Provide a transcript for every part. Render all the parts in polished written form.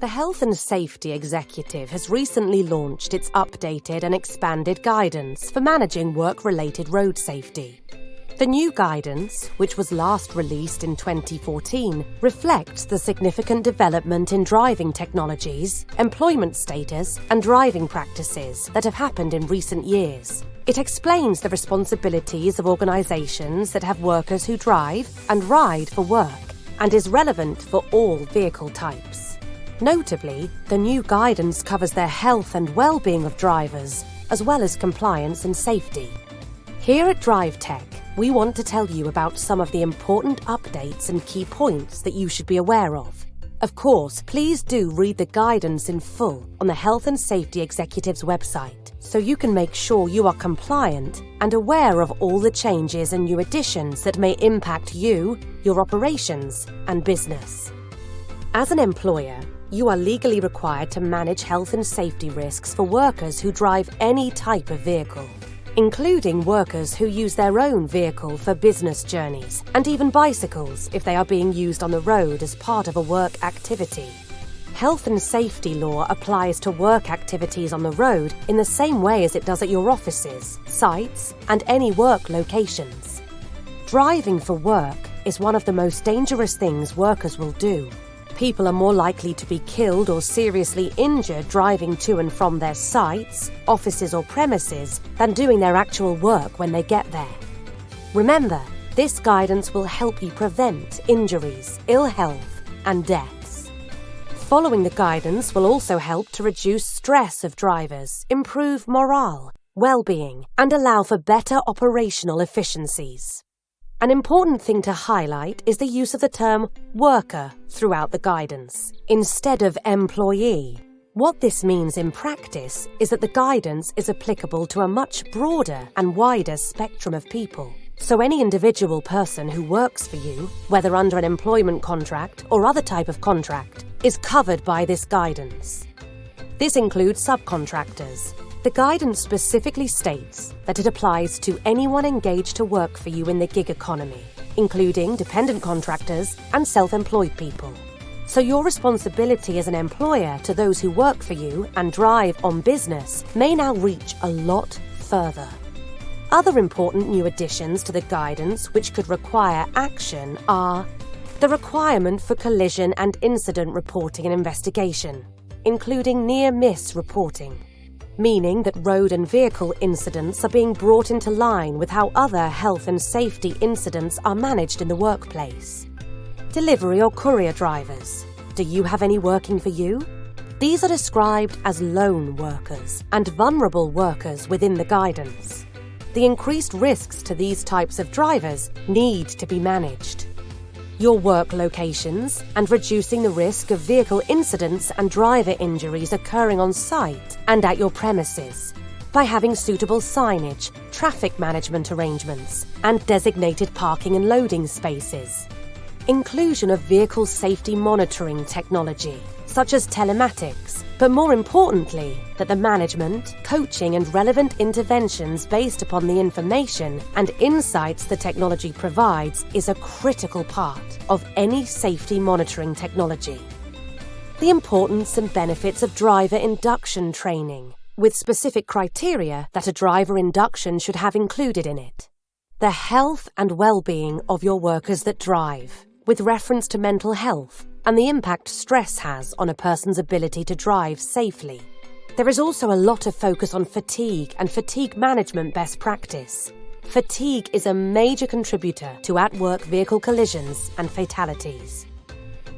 The Health and Safety Executive has recently launched its updated and expanded guidance for managing work-related road safety. The new guidance, which was last released in 2014, reflects the significant development in driving technologies, employment status, and driving practices that have happened in recent years. It explains the responsibilities of organisations that have workers who drive and ride for work, and is relevant for all vehicle types. Notably, the new guidance covers the health and well-being of drivers, as well as compliance and safety. Here at DriveTech, we want to tell you about some of the important updates and key points that you should be aware of. Of course, please do read the guidance in full on the Health and Safety Executive's website, so you can make sure you are compliant and aware of all the changes and new additions that may impact you, your operations, and business. As an employer, you are legally required to manage health and safety risks for workers who drive any type of vehicle, including workers who use their own vehicle for business journeys, and even bicycles if they are being used on the road as part of a work activity. Health and safety law applies to work activities on the road in the same way as it does at your offices, sites, and any work locations. Driving for work is one of the most dangerous things workers will do. People are more likely to be killed or seriously injured driving to and from their sites, offices or premises than doing their actual work when they get there. Remember, this guidance will help you prevent injuries, ill health, and deaths. Following the guidance will also help to reduce stress of drivers, improve morale, well-being, and allow for better operational efficiencies. An important thing to highlight is the use of the term worker throughout the guidance, instead of employee. What this means in practice is that the guidance is applicable to a much broader and wider spectrum of people. So any individual person who works for you, whether under an employment contract or other type of contract, is covered by this guidance. This includes subcontractors. The guidance specifically states that it applies to anyone engaged to work for you in the gig economy, including dependent contractors and self-employed people. So your responsibility as an employer to those who work for you and drive on business may now reach a lot further. Other important new additions to the guidance which could require action are the requirement for collision and incident reporting and investigation, including near-miss reporting, meaning that road and vehicle incidents are being brought into line with how other health and safety incidents are managed in the workplace. Delivery or courier drivers. Do you have any working for you? These are described as lone workers and vulnerable workers within the guidance. The increased risks to these types of drivers need to be managed. Your work locations and reducing the risk of vehicle incidents and driver injuries occurring on site and at your premises by having suitable signage, traffic management arrangements, and designated parking and loading spaces. Inclusion of vehicle safety monitoring technology, such as telematics, but more importantly, that the management, coaching and relevant interventions based upon the information and insights the technology provides is a critical part of any safety monitoring technology. The importance and benefits of driver induction training, with specific criteria that a driver induction should have included in it. The health and well-being of your workers that drive, with reference to mental health and the impact stress has on a person's ability to drive safely. There is also a lot of focus on fatigue and fatigue management best practice. Fatigue is a major contributor to at-work vehicle collisions and fatalities.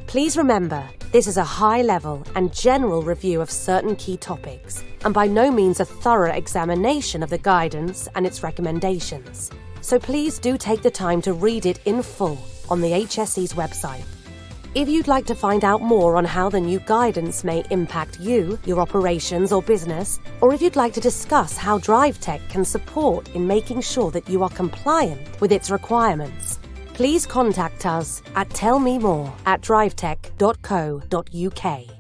Please remember, this is a high-level and general review of certain key topics, and by no means a thorough examination of the guidance and its recommendations. So please do take the time to read it in full on the HSE's website. If you'd like to find out more on how the new guidance may impact you, your operations or business, or if you'd like to discuss how DriveTech can support in making sure that you are compliant with its requirements, please contact us at tellmemore@drivetech.co.uk.